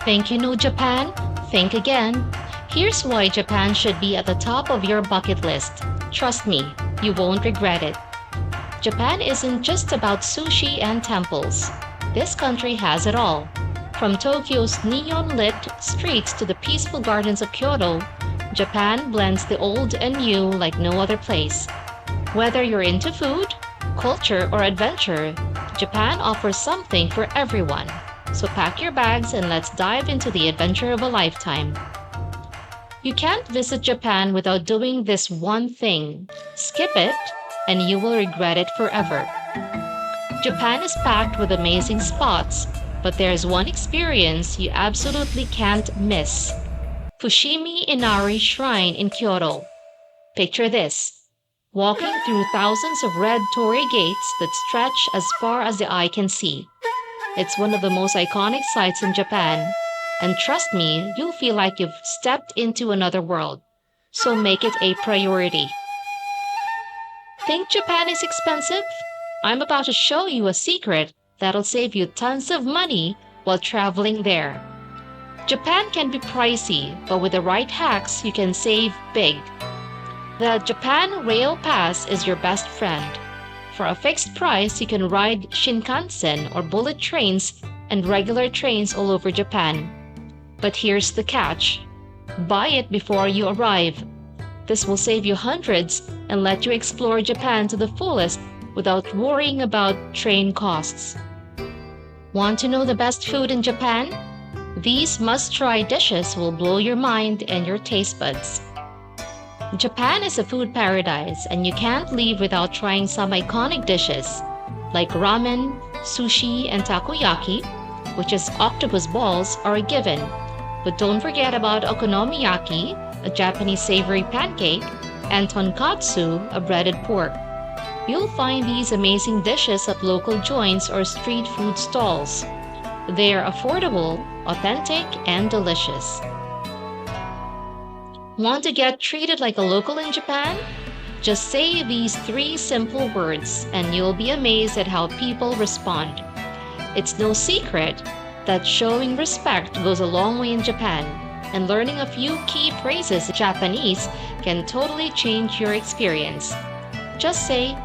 Think you know Japan? Think again. Here's why Japan should be at the top of your bucket list. Trust me, you won't regret it. Japan isn't just about sushi and temples. This country has it all. From Tokyo's neon lit streets to the peaceful gardens of Kyoto, Japan blends the old and new like no other place. Whether you're into food, culture, or adventure, Japan offers something for everyone. So pack your bags and let's dive into the adventure of a lifetime. You can't visit Japan without doing this one thing. Skip it, and you will regret it forever. Japan is packed with amazing spots, but there's one experience you absolutely can't miss. Fushimi Inari Shrine in Kyoto. Picture this. Walking through thousands of red torii gates that stretch as far as the eye can see. It's one of the most iconic sites in Japan, and trust me, you'll feel like you've stepped into another world. So make it a priority. Think Japan is expensive? I'm about to show you a secret that'll save you tons of money while traveling there. Japan can be pricey, but with the right hacks, you can save big. The Japan Rail Pass is your best friend. For a fixed price, you can ride Shinkansen or bullet trains and regular trains all over Japan. But here's the catch. Buy it before you arrive. This will save you hundreds and let you explore Japan to the fullest without worrying about train costs. Want to know the best food in Japan? These must-try dishes will blow your mind and your taste buds. Japan is a food paradise, and you can't leave without trying some iconic dishes like ramen, sushi, and takoyaki, which is octopus balls, are a given. But don't forget about okonomiyaki, a Japanese savory pancake, and tonkatsu, a breaded pork. You'll find these amazing dishes at local joints or street food stalls. They are affordable, authentic, and delicious. Want to get treated like a local in Japan? Just say these three simple words and you'll be amazed at how people respond. It's no secret that showing respect goes a long way in Japan, and learning a few key phrases in Japanese can totally change your experience. Just say,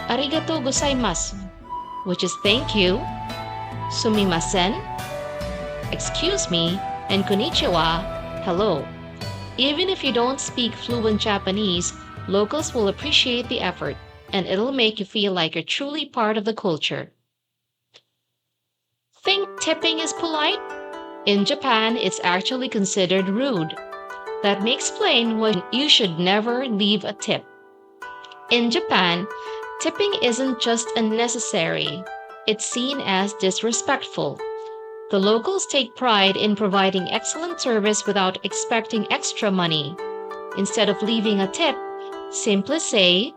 arigatou gozaimasu, which is thank you, sumimasen, excuse me, and konnichiwa, hello. Even if you don't speak fluent Japanese, locals will appreciate the effort, and it'll make you feel like you're truly part of the culture. Think tipping is polite? In Japan, it's actually considered rude. Let me explain why you should never leave a tip. In Japan, tipping isn't just unnecessary, it's seen as disrespectful. The locals take pride in providing excellent service without expecting extra money. Instead of leaving a tip, simply say,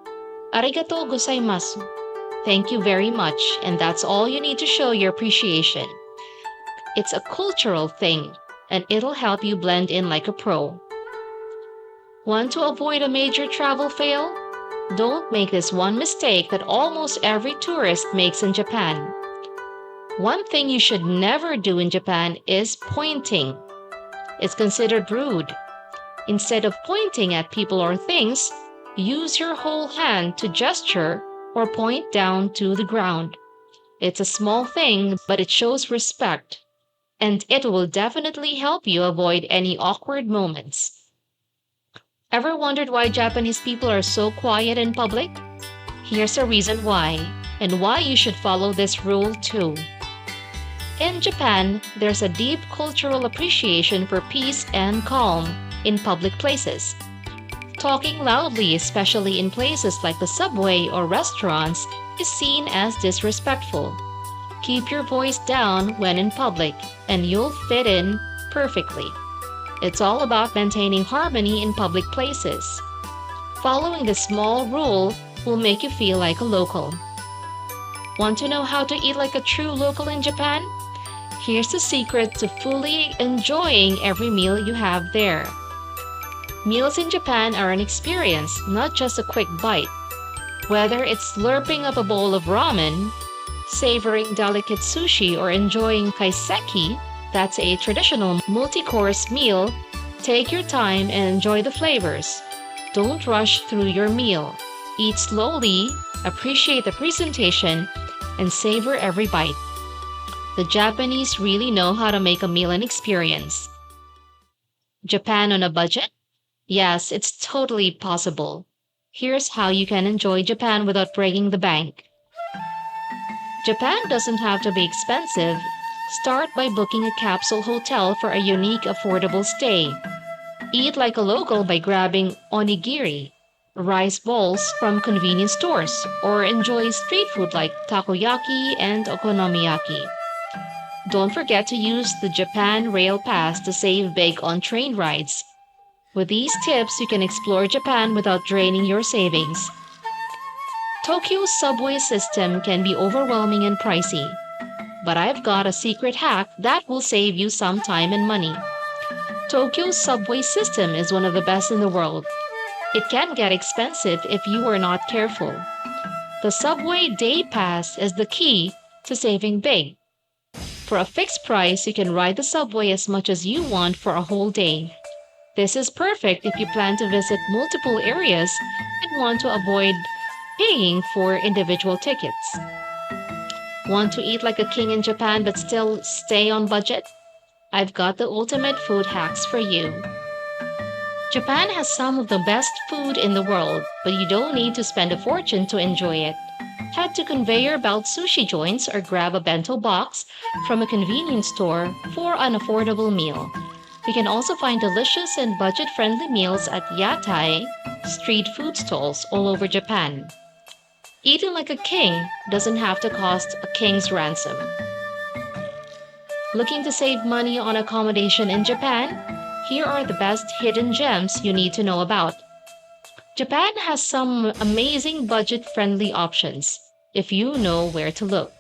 arigatou gozaimasu. Thank you very much, and that's all you need to show your appreciation. It's a cultural thing, and it'll help you blend in like a pro. Want to avoid a major travel fail? Don't make this one mistake that almost every tourist makes in Japan. One thing you should never do in Japan is pointing. It's considered rude. Instead of pointing at people or things, use your whole hand to gesture or point down to the ground. It's a small thing, but it shows respect, and it will definitely help you avoid any awkward moments. Ever wondered why Japanese people are so quiet in public? Here's a reason why, and why you should follow this rule too. In Japan, there's a deep cultural appreciation for peace and calm in public places. Talking loudly, especially in places like the subway or restaurants, is seen as disrespectful. Keep your voice down when in public, and you'll fit in perfectly. It's all about maintaining harmony in public places. Following this small rule will make you feel like a local. Want to know how to eat like a true local in Japan? Here's the secret to fully enjoying every meal you have there. Meals in Japan are an experience, not just a quick bite. Whether it's slurping up a bowl of ramen, savoring delicate sushi, or enjoying kaiseki, That's a traditional multi-course meal. Take your time and enjoy the flavors. Don't rush through your meal. Eat slowly, appreciate the presentation, and savor every bite. The Japanese really know how to make a meal an experience. Japan on a budget? Yes, it's totally possible. Here's how you can enjoy Japan without breaking the bank. Japan doesn't have to be expensive. Start by booking a capsule hotel for a unique, affordable stay. Eat like a local by grabbing onigiri, rice balls from convenience stores, or enjoy street food like takoyaki and okonomiyaki. Don't forget to use the Japan Rail Pass to save big on train rides. With these tips, you can explore Japan without draining your savings. Tokyo's subway system can be overwhelming and pricey, but I've got a secret hack that will save you some time and money. Tokyo's subway system is one of the best in the world. It can get expensive if you are not careful. The subway day pass is the key to saving big. For a fixed price, you can ride the subway as much as you want for a whole day. This is perfect if you plan to visit multiple areas and want to avoid paying for individual tickets. Want to eat like a king in Japan but still stay on budget? I've got the ultimate food hacks for you. Japan has some of the best food in the world, but you don't need to spend a fortune to enjoy it. Head to conveyor belt sushi joints or grab a bento box from a convenience store for an affordable meal. You can also find delicious and budget-friendly meals at yatai, street food stalls all over Japan. Eating like a king doesn't have to cost a king's ransom. Looking to save money on accommodation in Japan? Here are the best hidden gems you need to know about. Japan has some amazing budget-friendly options if you know where to look.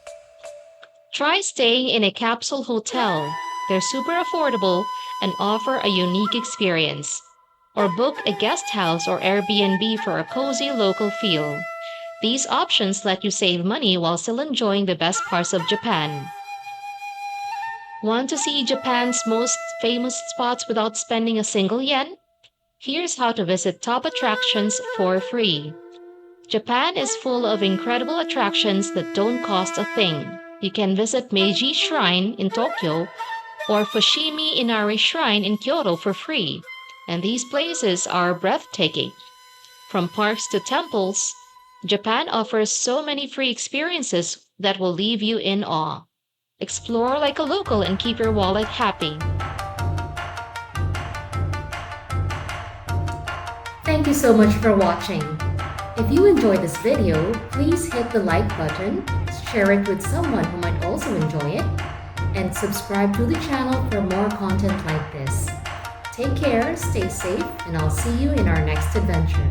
Try staying in a capsule hotel. They're super affordable and offer a unique experience. Or book a guest house or Airbnb for a cozy local feel. These options let you save money while still enjoying the best parts of Japan. Want to see Japan's most famous spots without spending a single yen? Here's how to visit top attractions for free. Japan is full of incredible attractions that don't cost a thing. You can visit Meiji Shrine in Tokyo or Fushimi Inari Shrine in Kyoto for free, and these places are breathtaking. From parks to temples, Japan offers so many free experiences that will leave you in awe. Explore like a local and keep your wallet happy. Thank you so much for watching. If you enjoyed this video, please hit the like button, share it with someone who might also enjoy it, and subscribe to the channel for more content like this. Take care, stay safe, and I'll see you in our next adventure.